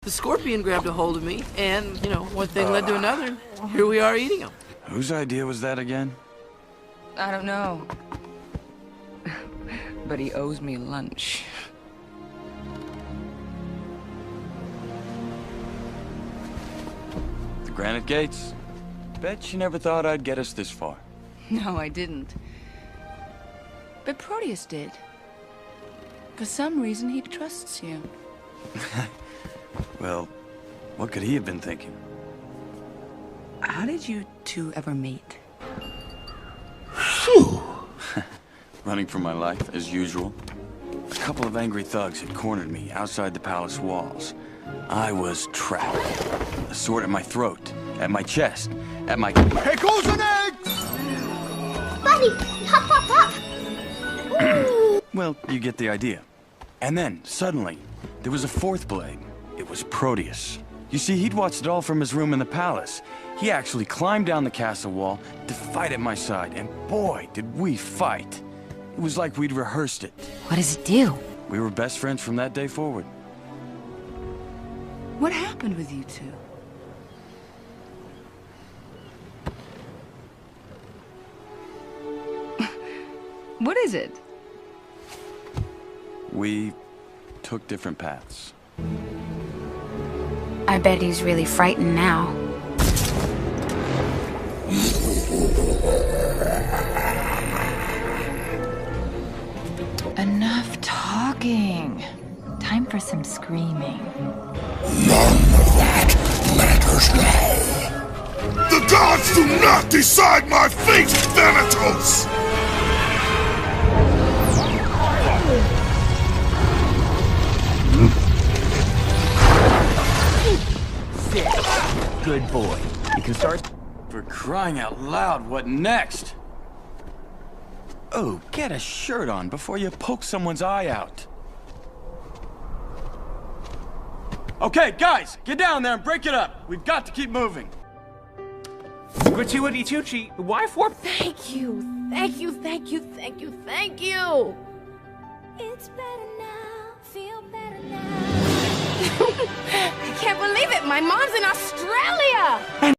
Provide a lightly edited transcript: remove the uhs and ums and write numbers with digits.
The scorpion grabbed a hold of me, and, one thing led to another. Here we are eating them. Whose idea was that again? I don't know. But he owes me lunch. The Granite Gates? Bet you never thought I'd get us this far. No, I didn't. But Proteus did. For some reason, he trusts you. Well, what could he have been thinking? How did you two ever meet? Running for my life, as usual. A couple of angry thugs had cornered me outside the palace walls. I was trapped. A sword at my throat, at my chest, at my... Pickles and eggs! Buddy, hop, hop, hop! Well, you get the idea. And then, suddenly, there was a fourth blade. It was Proteus. You see, he'd watched it all from his room in the palace. He actually climbed down the castle wall to fight at my side, and boy, did we fight. It was like we'd rehearsed it. What does it do? We were best friends from that day forward. What happened with you two? What is it? We took different paths. I bet he's really frightened now. Enough talking. Time for some screaming. None of that matters now. The gods do not decide my fate, Thanatos! Good boy. You can start. For crying out loud, what next? Oh, get a shirt on before you poke someone's eye out. Okay, guys, get down there and break it up. We've got to keep moving. Gratuity Tucci. Why for? Thank you, thank you, thank you, thank you, thank you! It's better now, feel better now. I can't believe it! My mom's in Australia!